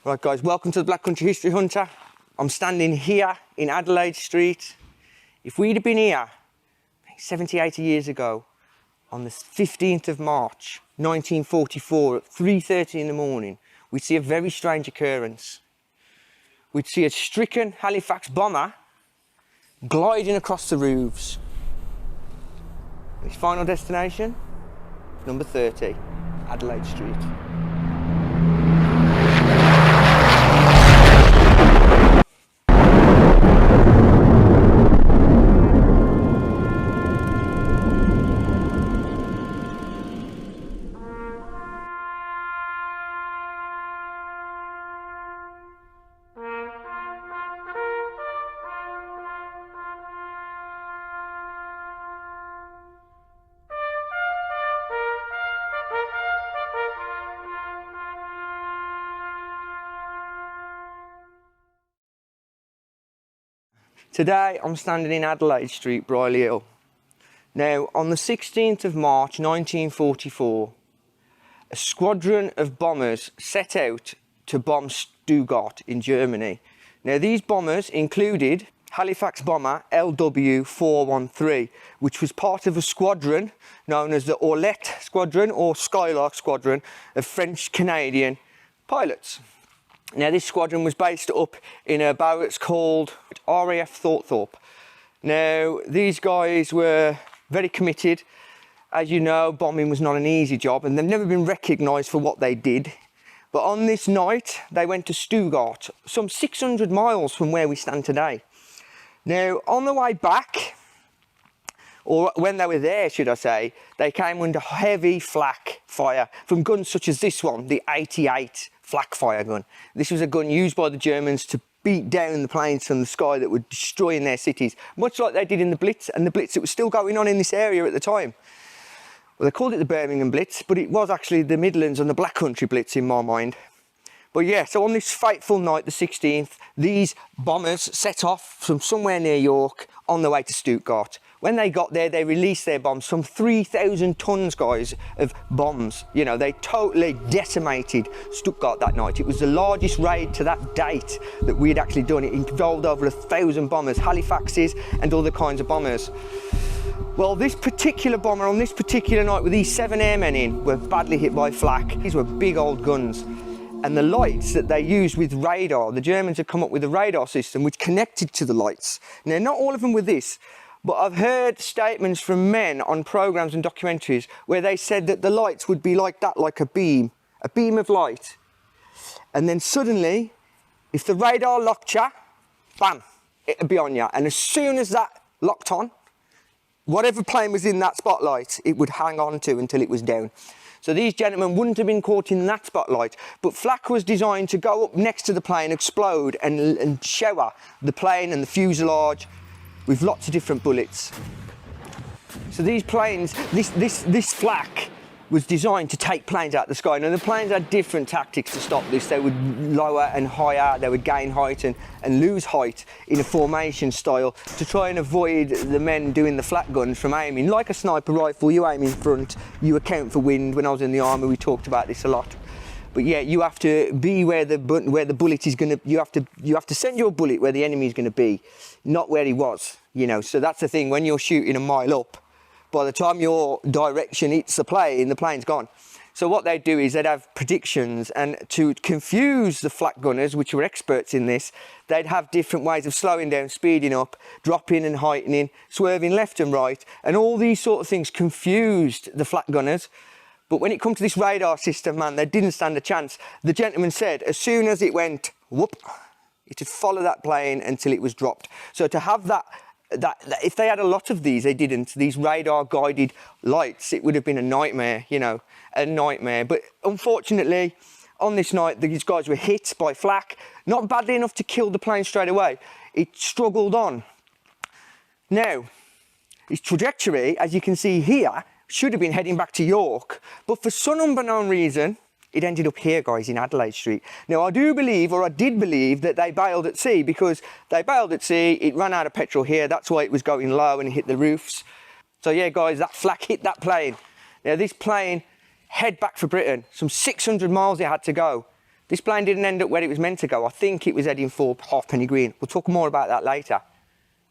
Right guys, welcome to the Black Country History Hunter. I'm standing here in Adelaide Street. If we'd have been here 70, 80 years ago on the 15th of March 1944 at 3:30 in the morning, we'd see a very strange occurrence. We'd see a stricken Halifax Bomber gliding across the roofs. His final destination, number 30, Adelaide Street. Today I'm standing in Adelaide Street, Brierley Hill. Now, on the 16th of March 1944, a squadron of bombers set out to bomb STUGART in Germany. Now, these bombers included Halifax Bomber LW413, which was part of a squadron known as the Orlet Squadron or Skylark Squadron of French-Canadian pilots. Now, this squadron was based up in a barracks called RAF Thorpe. Now, these guys were very committed. As you know, bombing was not an easy job, and they've never been recognised for what they did. But on this night, they went to STUGART, some 600 miles from where we stand today. Now, on the way back, or when they were there, should I say, they came under heavy flak fire from guns such as this one, the 88 flak fire gun. This was a gun used by the Germans to beat down the planes from the sky that were destroying their cities, much like they did in the Blitz, and the Blitz that was still going on in this area at the time. Well, they called it the Birmingham Blitz, but it was actually the Midlands and the Black Country Blitz in my mind. But yeah, so on this fateful night, the 16th, these bombers set off from somewhere near York on the way to STUGART. When they got there, they released their bombs, some 3,000 tons, guys, of bombs. You know, they totally decimated STUGART that night. It was the largest raid to that date that we had actually done. It involved over 1,000 bombers, Halifaxes and other kinds of bombers. Well, this particular bomber on this particular night with these 7 airmen in were badly hit by flak. These were big old guns. And the lights that they used with radar, the Germans had come up with a radar system which connected to the lights. Now, not all of them were this, but I've heard statements from men on programmes and documentaries where they said that the lights would be like that, like a beam of light. And then suddenly, if the radar locked you, bam, it'd be on you. And as soon as that locked on, whatever plane was in that spotlight, it would hang on to until it was down. So these gentlemen wouldn't have been caught in that spotlight, but flak was designed to go up next to the plane, explode and shower the plane and the fuselage with lots of different bullets. So these planes, this flak was designed to take planes out of the sky. Now, the planes had different tactics to stop this. They would lower and higher, they would gain height and lose height in a formation style to try and avoid the men doing the flak guns from aiming. Like a sniper rifle, you aim in front, you account for wind. When I was in the army, we talked about this a lot. But yeah, you have to be where the bullet is going to, you have to send your bullet where the enemy is going to be, not where he was, you know. So that's the thing, when you're shooting a mile up, by the time your direction hits the plane, the plane's gone. So what they'd do is they'd have predictions, and to confuse the flak gunners, which were experts in this, they'd have different ways of slowing down, speeding up, dropping and heightening, swerving left and right, and all these sort of things confused the flak gunners. But when it comes to this radar system, man, they didn't stand a chance. The gentleman said as soon as it went whoop, it would follow that plane until it was dropped. So to have that if they had a lot of these, they didn't, these radar guided lights, it would have been a nightmare, you know, a nightmare. But unfortunately, on this night, these guys were hit by flak, not badly enough to kill the plane straight away. It struggled on. Now, its trajectory, as you can see here, should have been heading back to York, but for some unknown reason, it ended up here, guys, in Adelaide Street. Now, I did believe that they bailed at sea, because they bailed at sea, it ran out of petrol here, that's why it was going low and it hit the roofs. So yeah, guys, that flak hit that plane. Now, this plane head back for Britain, some 600 miles it had to go. This plane didn't end up where it was meant to go. I think it was heading for Halfpenny Green. We'll talk more about that later.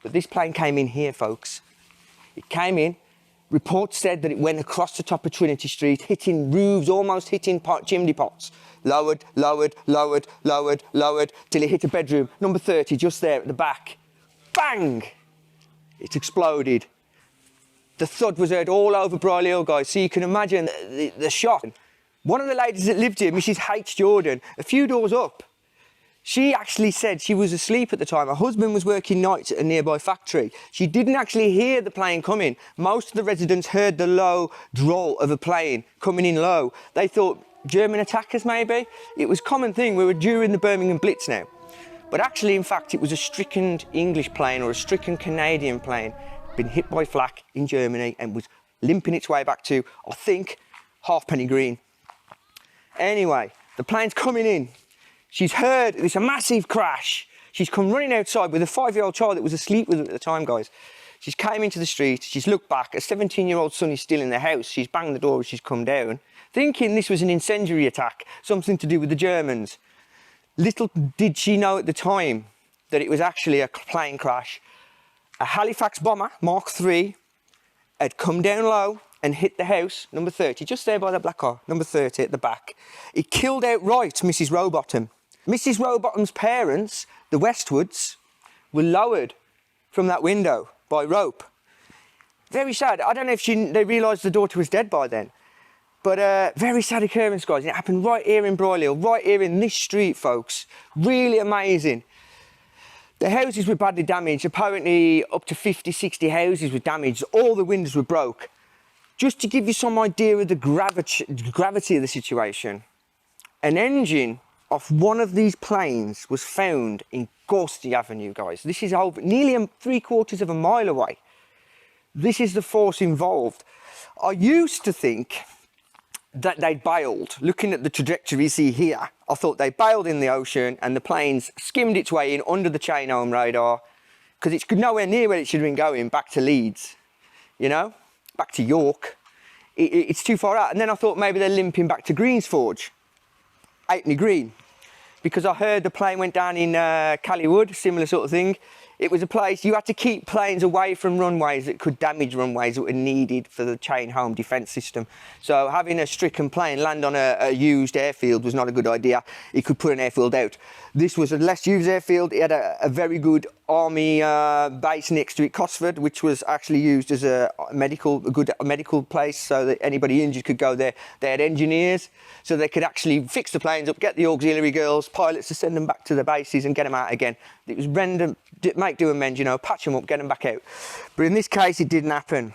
But this plane came in here, folks. It came in. Reports said that it went across the top of Trinity Street, hitting roofs, almost hitting chimney pots. Lowered, lowered, lowered, lowered, lowered, till it hit a bedroom, number 30, just there at the back. Bang! It exploded. The thud was heard all over Brierley Hill, guys, so you can imagine the shock. One of the ladies that lived here, Mrs. H. Jordan, a few doors up, she actually said she was asleep at the time. Her husband was working nights at a nearby factory. She didn't actually hear the plane coming. Most of the residents heard the low drawl of a plane coming in low. They thought German attackers, maybe. It was a common thing. We were during the Birmingham Blitz now. But actually, in fact, it was a stricken English plane or a stricken Canadian plane, been hit by FLAK in Germany and was limping its way back to, I think, Halfpenny Green. Anyway, the plane's coming in. She's heard this massive crash. She's come running outside with a 5-year-old child that was asleep with her at the time, guys. She's came into the street, she's looked back, a 17-year-old son is still in the house. She's banged the door as she's come down, thinking this was an incendiary attack, something to do with the Germans. Little did she know at the time that it was actually a plane crash. A Halifax Bomber, Mark III, had come down low and hit the house, number 30, just there by the black car, number 30 at the back. It killed outright Mrs. ROWBOTTOM. Mrs. ROWBOTTOM's parents, the Westwoods, were lowered from that window by rope. Very sad. I don't know if they realised the daughter was dead by then. But very sad occurrence, guys. It happened right here in Brierley Hill, right here in this street, folks. Really amazing. The houses were badly damaged. Apparently up to 50, 60 houses were damaged. All the windows were broke. Just to give you some idea of the gravity of the situation, an engine of one of these planes was found in GORSTY Avenue, guys. This is over nearly 3/4 of a mile away. This is the force involved. I used to think that they bailed. Looking at the trajectory you see here, I thought they bailed in the ocean and the plane's skimmed its way in under the chain home radar, because it's nowhere near where it should have been going, back to Leeds, you know, back to York. It's too far out. And then I thought maybe they're limping back to Greensforge, Halfpenny Green, because I heard the plane went down in Caliwood, similar sort of thing. It was a place you had to keep planes away from runways that could damage runways that were needed for the chain home defence system. So having a stricken plane land on a used airfield was not a good idea. It could put an airfield out. This was a less used airfield. It had a very good army base next to it, COSFORD, which was actually used as a good medical place, so that anybody injured could go there. They had engineers, so they could actually fix the planes up, get the auxiliary girls, pilots to send them back to the bases and get them out again. It was make do and mend, you know, patch them up, get them back out. But in this case, it didn't happen.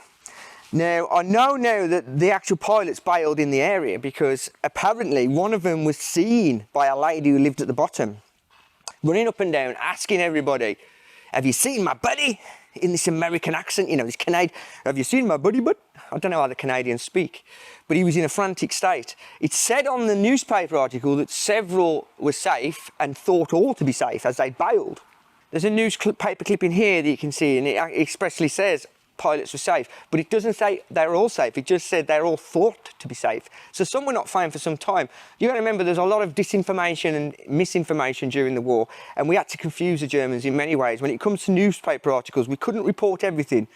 Now, I know now that the actual pilots bailed in the area because apparently one of them was seen by a lady who lived at the bottom, running up and down, asking everybody, "Have you seen my buddy?" in this American accent, you know, this Canadian. "Have you seen my buddy, bud?" I don't know how the Canadians speak, but he was in a frantic state. It said on the newspaper article that several were safe and thought all to be safe as they bailed. There's a newspaper clipping here that you can see, and it expressly says pilots were safe, but it doesn't say they're all safe. It just said they're all thought to be safe. So some were not fine for some time. You got to remember there's a lot of disinformation and misinformation during the war, and we had to confuse the Germans in many ways. When it comes to newspaper articles, we couldn't report everything.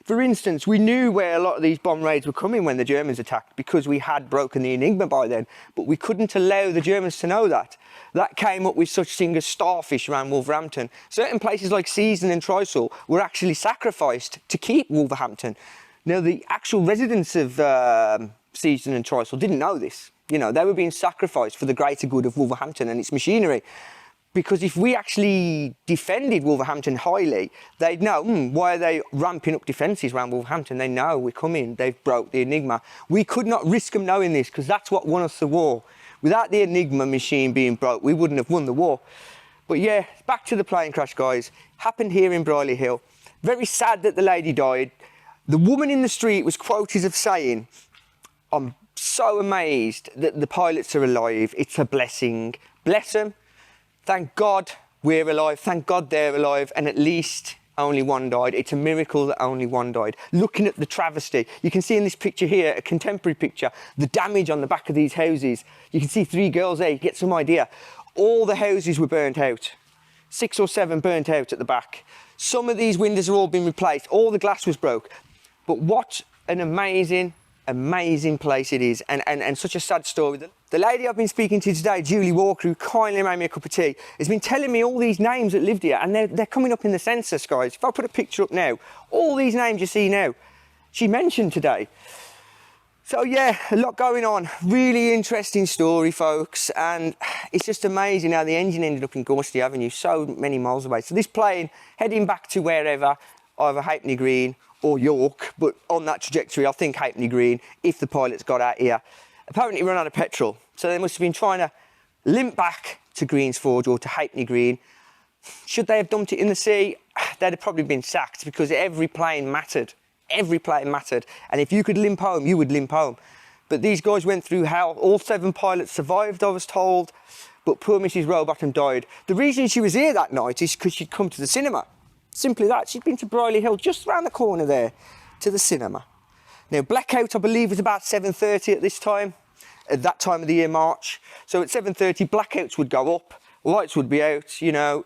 For instance, we knew where a lot of these bomb raids were coming when the Germans attacked because we had broken the Enigma by then, but we couldn't allow the Germans to know that. That came up with such things as STARFISH around Wolverhampton. Certain places like Season and Trisol were actually sacrificed to keep Wolverhampton. Now, the actual residents of Season and Trisol didn't know this. You know, they were being sacrificed for the greater good of Wolverhampton and its machinery. Because if we actually defended Wolverhampton highly, they'd know, why are they ramping up defences around Wolverhampton? They know we're coming, they've broke the Enigma. We could not risk them knowing this, because that's what won us the war. Without the Enigma machine being broke, we wouldn't have won the war. But yeah, back to the plane crash, guys. Happened here in Brierley Hill. Very sad that the lady died. The woman in the street was quoted as saying, "I'm so amazed that the pilots are alive. It's a blessing. Bless them. Thank God we're alive, thank God they're alive, and at least only one died. It's a miracle that only one died. Looking at the travesty, you can see in this picture here, a contemporary picture, the damage on the back of these houses. You can see 3 girls there, you get some idea. All the houses were burnt out. 6 or 7 burnt out at the back. Some of these windows have all been replaced. All the glass was broke. But what an amazing place it is, and such a sad story. The lady I've been speaking to today, Julie Walker, who kindly made me a cup of tea, has been telling me all these names that lived here, and they're coming up in the census, guys. If I put a picture up now, all these names you see now, she mentioned today. So yeah, a lot going on. Really interesting story, folks, and it's just amazing how the engine ended up in GORSTY Avenue, so many miles away. So this plane heading back to wherever, either Halfpenny Green or York, but on that trajectory, I think Halfpenny Green, if the pilots got out here. Apparently run out of petrol, so they must have been trying to limp back to Greens Forge or to Halfpenny Green. Should they have dumped it in the sea? They'd have probably been sacked, because every plane mattered. Every plane mattered, and if you could limp home, you would limp home. But these guys went through hell. All 7 pilots survived, I was told, but poor Mrs. Rowbottom died. The reason she was here that night is because she'd come to the cinema. Simply that. She'd been to Brierley Hill, just round the corner there, to the cinema. Now, blackout, I believe, was about 7:30 at this time, at that time of the year, March. So at 7:30, blackouts would go up, lights would be out, you know.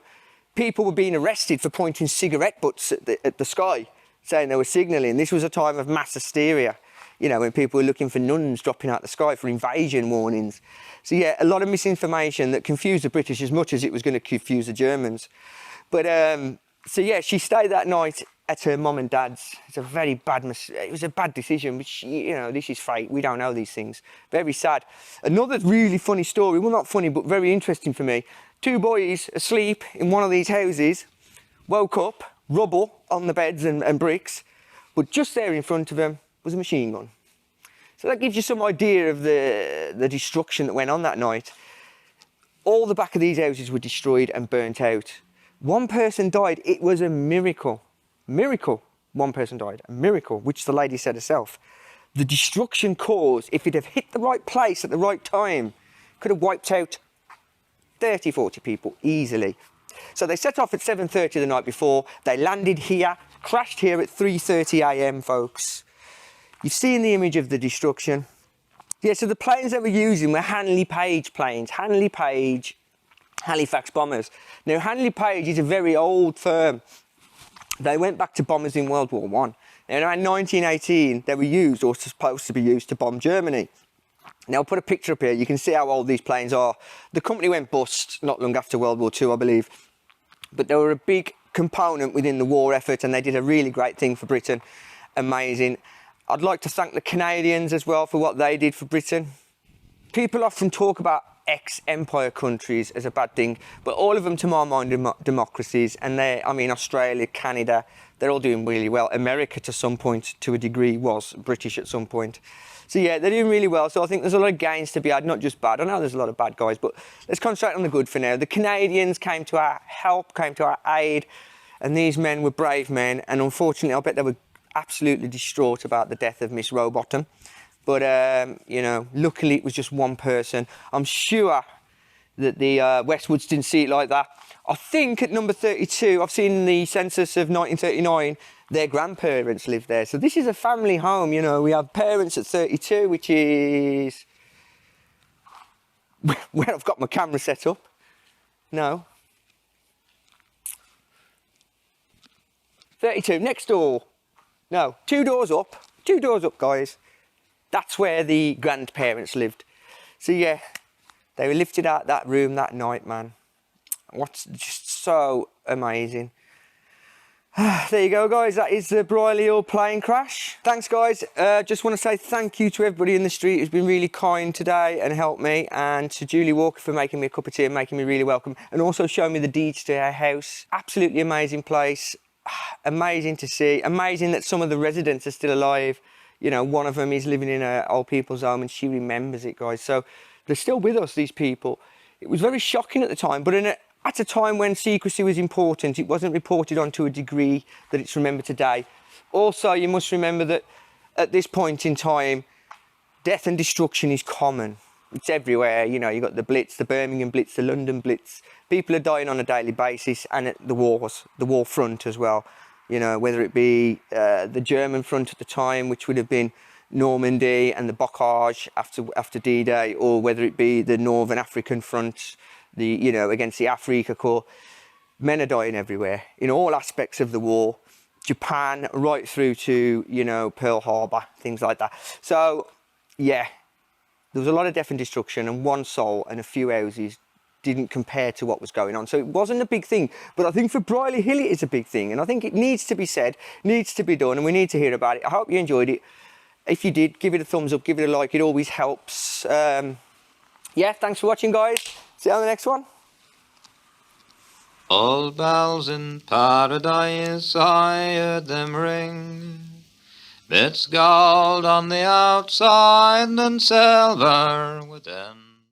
People were being arrested for pointing cigarette butts at the sky, saying they were signalling. This was a time of mass hysteria, you know, when people were looking for nuns dropping out the sky for invasion warnings. So yeah, a lot of misinformation that confused the British as much as it was going to confuse the Germans. But so yeah, she stayed that night at her mum and dad's. It's a very bad it was a bad decision, which, you know, this is fate. We don't know these things. Very sad. Another really funny story, well, not funny, but very interesting for me. 2 boys asleep in one of these houses, woke up, rubble on the beds and bricks, but just there in front of them was a machine gun. So that gives you some idea of the destruction that went on that night. All the back of these houses were destroyed and burnt out. 1 person died. It was a miracle. Miracle. 1 person died. A miracle, which the lady said herself. The destruction caused, if it had hit the right place at the right time, could have wiped out 30, 40 people easily. So they set off at 7:30 the night before. They landed here, crashed here at 3:30 a.m, folks. You've seen the image of the destruction. Yeah, so the planes they were using were Handley Page planes. Handley Page Halifax Bombers. Now, Handley Page is a very old firm. They went back to bombers in World War I. Now, around 1918, they were used, or supposed to be used, to bomb Germany. Now, I'll put a picture up here. You can see how old these planes are. The company went bust not long after World War II, I believe. But they were a big component within the war effort, and they did a really great thing for Britain. Amazing. I'd like to thank the Canadians as well for what they did for Britain. People often talk about ex-empire countries as a bad thing, but all of them, to my mind, are democracies, and I mean, Australia, Canada, they're all doing really well. America, to some point, to a degree, was British at some point. So yeah, they're doing really well. So I think there's a lot of gains to be had, not just bad. I know there's a lot of bad guys, but let's concentrate on the good for now. The Canadians came to our help, came to our aid, and these men were brave men, and unfortunately, I bet they were absolutely distraught about the death of Miss Rowbottom. But, you know, luckily it was just 1 person. I'm sure that the Westwoods didn't see it like that. I think at number 32, I've seen the census of 1939, their grandparents lived there. So this is a family home, you know. We have parents at 32, which is where I've got my camera set up. No. 32, next door. No, 2 doors up. 2 doors up, guys. That's where the grandparents lived. So yeah, they were lifted out that room that night, man. What's just so amazing. There you go, guys. That is the Brierley Hill plane crash. Thanks, guys. Just want to say thank you to everybody in the street who's been really kind today and helped me, and to Julie Walker for making me a cup of tea and making me really welcome, and also showing me the deeds to her house. Absolutely amazing place. Amazing to see. Amazing that some of the residents are still alive. You know, one of them is living in an old people's home, and she remembers it, guys. So they're still with us, these people. It was very shocking at the time, but at a time when secrecy was important, it wasn't reported on to a degree that it's remembered today. Also, you must remember that at this point in time, death and destruction is common. It's everywhere. You know, you've got the Blitz, the Birmingham Blitz, the London Blitz. People are dying on a daily basis, and at the war front as well. you know, whether it be the German front at the time, which would have been Normandy and the Bocage after D-Day, or whether it be the Northern African front, you know, against the Afrika Korps. Men are dying everywhere in all aspects of the war. Japan right through to, you know, Pearl Harbor, things like that. So yeah, there was a lot of death and destruction, and one soul and a few houses didn't compare to what was going on. So it wasn't a big thing, but I think for Brierley Hill it is a big thing, and I think it needs to be said, needs to be done, and we need to hear about it. I hope you enjoyed it. If you did, give it a thumbs up, give it a like, it always helps. Yeah, thanks for watching, guys. See you on the next one. All bells in paradise, I heard them ring. It's gold on the outside and silver within.